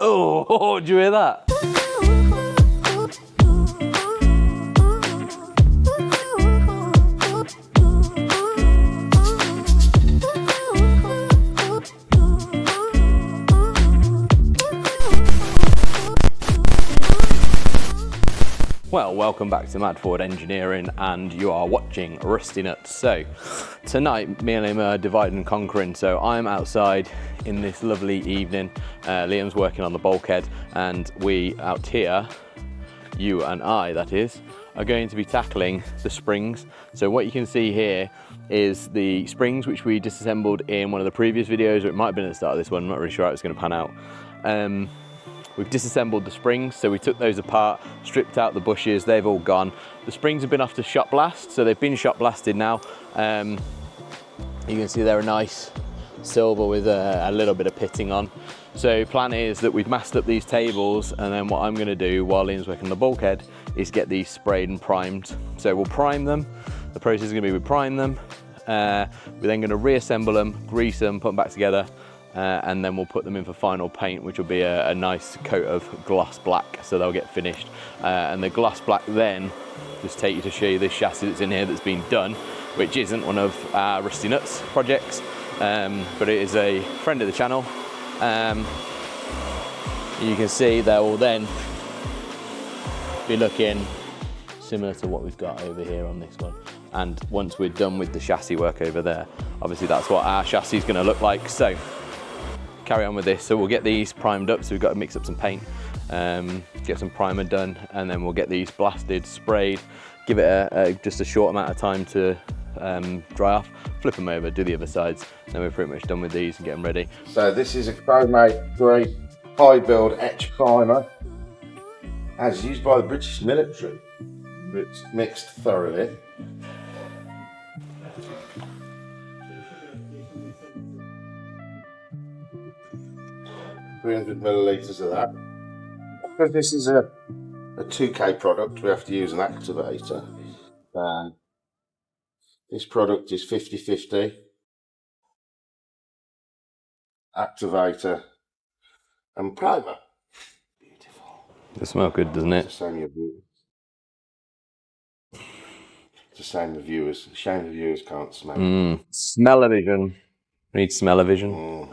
Oh, did you hear that? Well, welcome back to Mad Forward Engineering, and you are watching Rusty Nuts. So tonight me and Liam are dividing and conquering. So I'm outside in this lovely evening, Liam's working on the bulkhead, and we out here, you and I that is, are going to be tackling the springs. So what you can see here is the springs which we disassembled in one of the previous videos, or it might have been at the start of this one, I'm not really sure how it's going to pan out. We've disassembled the springs, so we took those apart, stripped out the bushes, they've all gone. The springs have been off to shot blast, so they've been shot blasted now. You can see they're a nice silver with a little bit of pitting on. So plan is that we've masked up these tables, and then what I'm gonna do while Liam's working on the bulkhead is get these sprayed and primed. So we'll prime them. The process is gonna be we prime them, we're then gonna reassemble them, grease them, put them back together, and then we'll put them in for final paint, which will be a nice coat of gloss black, so they'll get finished. And the gloss black then, just take you to show you this chassis that's in here that's been done, which isn't one of our Rusty Nuts projects, but it is a friend of the channel. You can see they will then be looking similar to what we've got over here on this one. And once we're done with the chassis work over there, obviously that's what our chassis is going to look like. So carry on with this. So we'll get these primed up, so we've got to mix up some paint, get some primer done, and then we'll get these blasted, sprayed, give it just a short amount of time to dry off, flip them over, do the other sides, and then we're pretty much done with these and get them ready. So this is a Chromate 3 high build etch primer, as used by the British military. It's mixed thoroughly. £300 of that. Because this is a 2K product, we have to use an activator. This product is 50/50 activator and primer. Beautiful. It smells good, doesn't it? It's the same viewers. It's the same the viewers. Shame the viewers can't smell it. Smell-o-vision. We need smell-o-vision.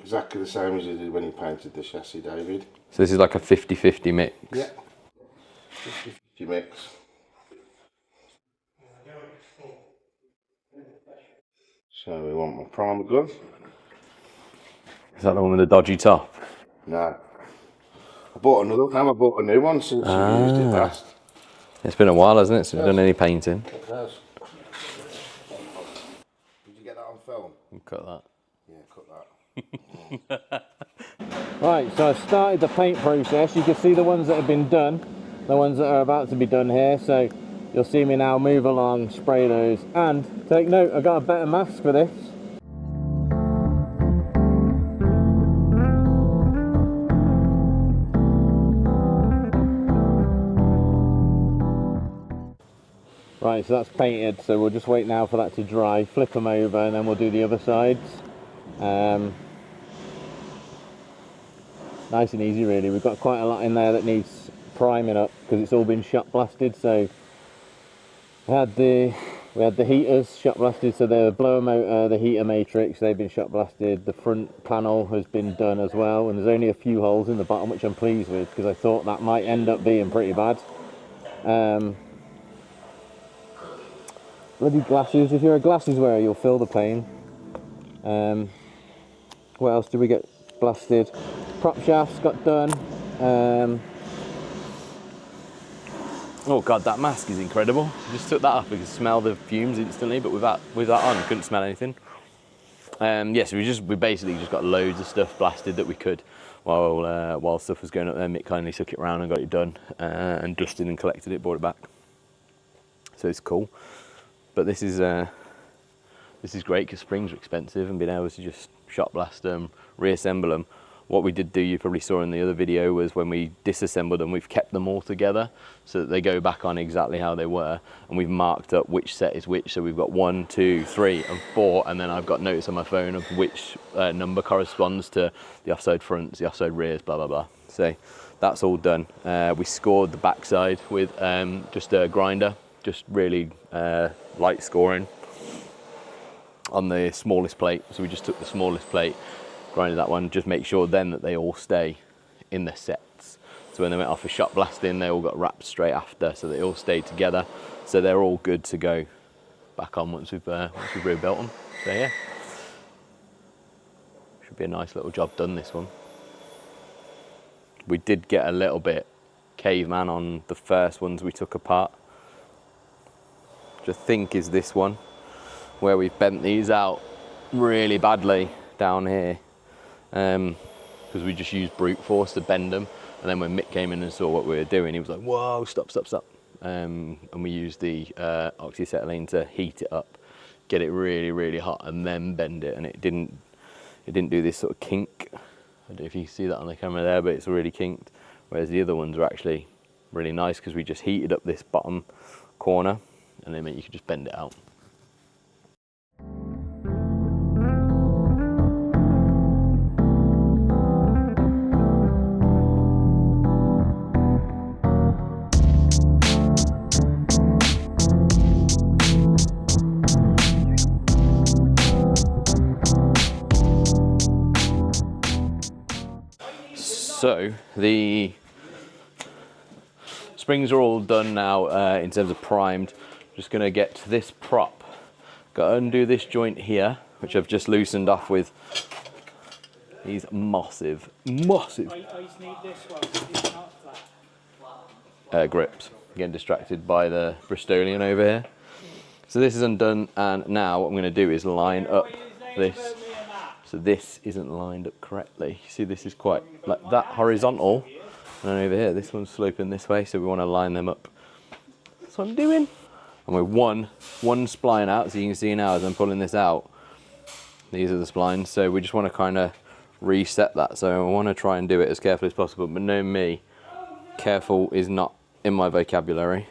Exactly the same as you did when you painted the chassis, David. So this is like a 50/50 mix. Yeah. 50/50 mix. So we want my primer gun. Is that the one with the dodgy top? No. I bought another one. I bought a new one since we used it last. It's been a while, hasn't it, since we've done any painting? It has. Did you get that on film? Cut that. Yeah, cut that. Right, so I've started the paint process. You can see the ones that have been done, the ones that are about to be done here. So you'll see me now move along, spray those, and take note, I got a better mask for this. Right, so that's painted, so we'll just wait now for that to dry, flip them over, and then we'll do the other sides. Nice and easy really. We've got quite a lot in there that needs priming up because it's all been shot blasted. So we had the heaters shot blasted, so the blower motor, the heater matrix, they've been shot blasted. The front panel has been done as well, and there's only a few holes in the bottom, which I'm pleased with because I thought that might end up being pretty bad. Bloody glasses, if you're a glasses wearer you'll feel the pain. What else did we get blasted? Prop shafts got done. Oh god, that mask is incredible. Just took that off, we could smell the fumes instantly, but with that on, couldn't smell anything. Yes, we basically just got loads of stuff blasted that we could while stuff was going up there. Mick kindly took it around and got it done, and dusted and collected it, brought it back. So it's cool. But this is great because springs are expensive, and being able to just shot blast them, reassemble them. What we did do, you probably saw in the other video, was when we disassembled them, we've kept them all together so that they go back on exactly how they were, and we've marked up which set is which. So we've got 1, 2, 3 and 4, and then I've got notes on my phone of which number corresponds to the offside fronts, the offside rears, blah blah blah. So that's all done. We scored the backside with just a grinder, just really light scoring on the smallest plate. So we just took the smallest plate, grinded that one, just make sure then that they all stay in the sets. So when they went off for shot blasting, they all got wrapped straight after, so they all stayed together. So they're all good to go back on once we've rebuilt them. So yeah, should be a nice little job done, this one. We did get a little bit caveman on the first ones we took apart, which I think is this one, where we've bent these out really badly down here, because we just used brute force to bend them. And then when Mick came in and saw what we were doing, he was like, whoa, stop, stop, stop. And we used the oxyacetylene to heat it up, get it really, really hot, and then bend it. And it didn't do this sort of kink. I don't know if you can see that on the camera there, but it's really kinked. Whereas the other ones are actually really nice because we just heated up this bottom corner, and then you could just bend it out. So the springs are all done now in terms of primed. Just going to get to this prop. Got to undo this joint here, which I've just loosened off with these massive I just need this one, it's not flat. grips. Getting distracted by the Bristolian over here. So this is undone, and now what I'm going to do is line up this. So this isn't lined up correctly. You see, this is quite like that horizontal, and then over here, this one's sloping this way, so we want to line them up. That's what I'm doing. And we're one spline out, so you can see now as I'm pulling this out, these are the splines, so we just want to kind of reset that. So I want to try and do it as carefully as possible, but know me, careful is not in my vocabulary.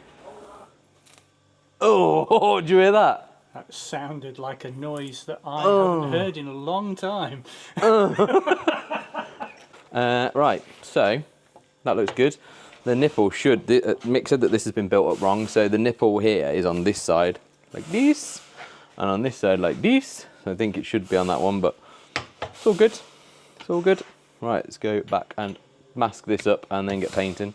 Oh, did you hear that? That sounded like a noise that I haven't heard in a long time. Right, so that looks good. The nipple should, Mick said that this has been built up wrong, so the nipple here is on this side like this, and on this side like this. So I think it should be on that one, but it's all good. It's all good. Right, let's go back and mask this up and then get painting.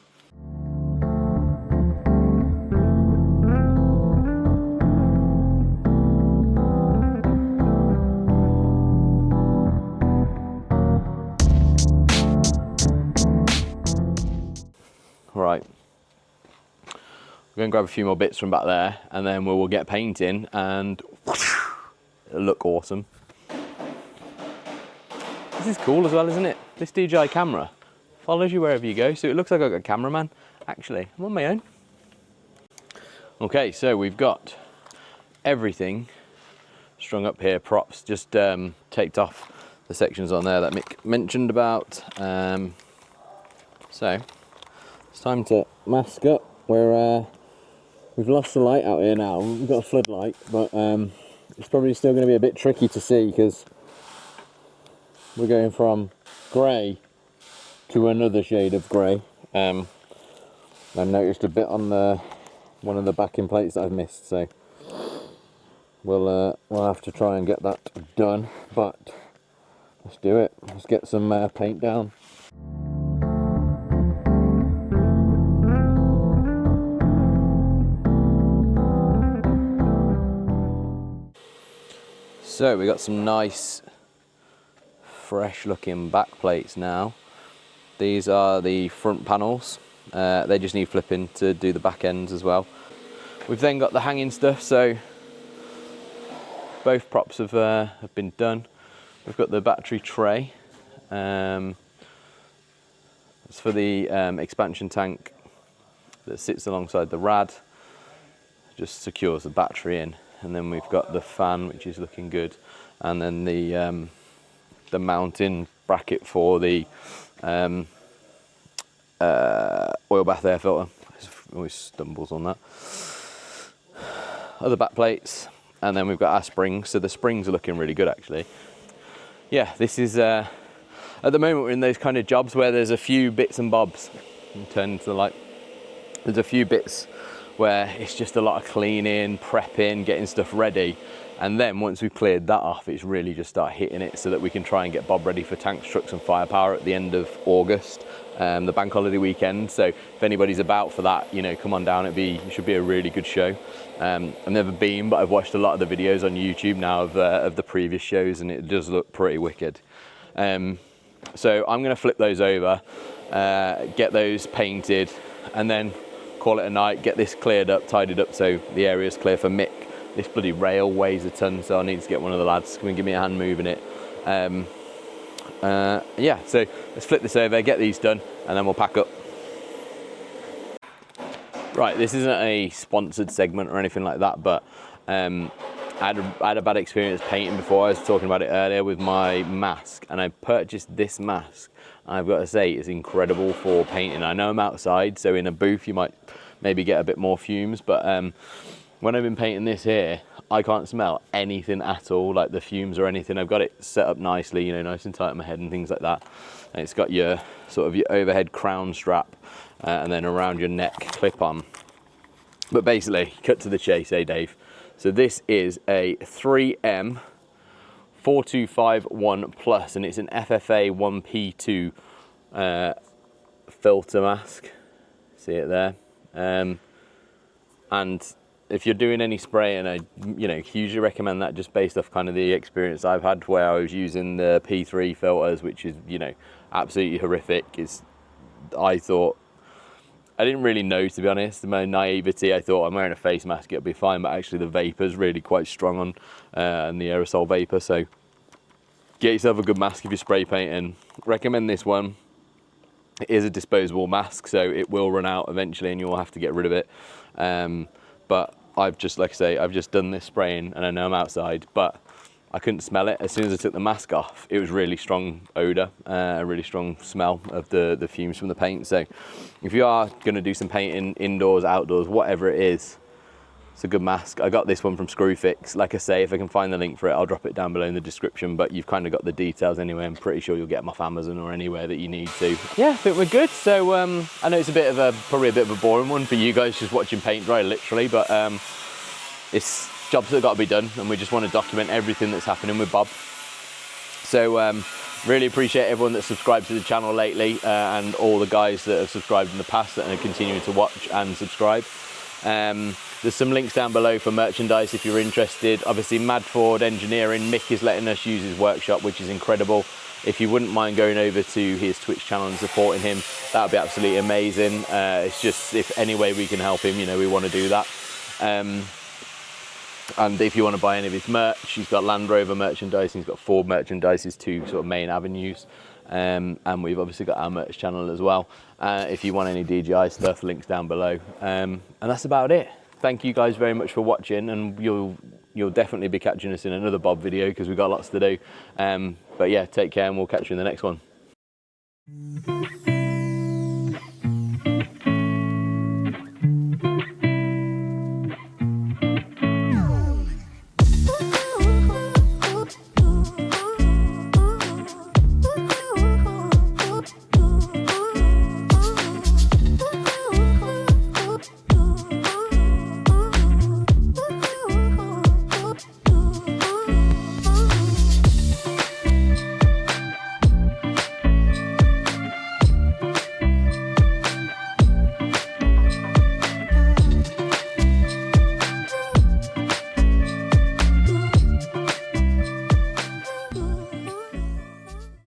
Right, we're going to grab a few more bits from back there, and then we'll get painting, and it'll look awesome. This is cool as well, isn't it? This DJI camera follows you wherever you go, so it looks like I've got a cameraman. Actually, I'm on my own. Okay, so we've got everything strung up here, props, just taped off the sections on there that Mick mentioned about. So it's time to mask up. We've lost the light out here now. We've got a floodlight, but it's probably still going to be a bit tricky to see because we're going from grey to another shade of grey. I noticed a bit on one of the backing plates that I've missed, so we'll have to try and get that done. But let's do it. Let's get some paint down. So we got some nice fresh looking back plates now. These are the front panels. They just need flipping to do the back ends as well. We've then got the hanging stuff, so both props have been done. We've got the battery tray. It's for the expansion tank that sits alongside the rad. Just secures the battery in. And then we've got the fan, which is looking good, and then the mounting bracket for the oil bath air filter. Always stumbles on that. Other back plates, and then we've got our springs. So the springs are looking really good actually. yeah, this is, at the moment we're in those kind of jobs where there's a few bits and bobs. And turn to the light. There's a few bits where it's just a lot of cleaning, prepping, getting stuff ready. And then once we've cleared that off, it's really just start hitting it so that we can try and get Bob ready for tanks, trucks and firepower at the end of August, the bank holiday weekend. So if anybody's about for that, you know, come on down. It should be a really good show. I've never been, but I've watched a lot of the videos on YouTube now of the previous shows, and it does look pretty wicked. So I'm gonna flip those over, get those painted, and then call it a night, get this cleared up, tidied up so the area's clear for Mick. This bloody rail weighs a ton, so I need to get one of the lads to come and give me a hand moving it. Yeah, so let's flip this over, get these done, and then we'll pack up. Right, this isn't a sponsored segment or anything like that, but I had a bad experience painting before. I was talking about it earlier with my mask, and I purchased this mask. I've got to say, it's incredible for painting. I know I'm outside, so in a booth you might maybe get a bit more fumes, but when I've been painting this here, I can't smell anything at all, like the fumes or anything. I've got it set up nicely, you know, nice and tight on my head and things like that. And it's got your sort of your overhead crown strap and then around your neck clip on. But basically, cut to the chase, eh, Dave? So this is a 3M 4251 Plus, and it's an FFA 1P2 filter mask. See it there? And if you're doing any spraying, I hugely recommend that, just based off kind of the experience I've had where I was using the P3 filters, which is, you know, absolutely horrific. I thought, I didn't really know, to be honest. In my naivety, I thought I'm wearing a face mask, it'll be fine, but actually the vapor's really quite strong on, and the aerosol vapor. So get yourself a good mask if you're spray painting. Recommend this one. It is a disposable mask, so it will run out eventually and you'll have to get rid of it. But I've just, like I say, I've just done this spraying and I know I'm outside, but I couldn't smell it. As soon as I took the mask off, it was really strong odor, a really strong smell of the fumes from the paint. So if you are gonna do some painting indoors, outdoors, whatever it is, it's a good mask. I got this one from Screwfix. Like I say, if I can find the link for it, I'll drop it down below in the description, but you've kind of got the details anyway. I'm pretty sure you'll get them off Amazon or anywhere that you need to. Yeah, I think we're good. So I know it's probably a bit of a boring one for you guys just watching paint dry, literally, but it's jobs that have got to be done, and we just want to document everything that's happening with Bob. So really appreciate everyone that's subscribed to the channel lately, and all the guys that have subscribed in the past that are continuing to watch and subscribe. There's some links down below for merchandise if you're interested. Obviously, Mad Ford Engineering, Mick is letting us use his workshop, which is incredible. If you wouldn't mind going over to his Twitch channel and supporting him, that would be absolutely amazing. It's just, if any way we can help him, you know, we want to do that. And if you want to buy any of his merch, he's got Land Rover merchandise, he's got Ford merchandise, his two sort of main avenues. And we've obviously got our merch channel as well. If you want any DJI stuff, links down below. And that's about it. Thank you guys very much for watching, and you'll definitely be catching us in another Bob video because we've got lots to do. But yeah, take care and we'll catch you in the next one.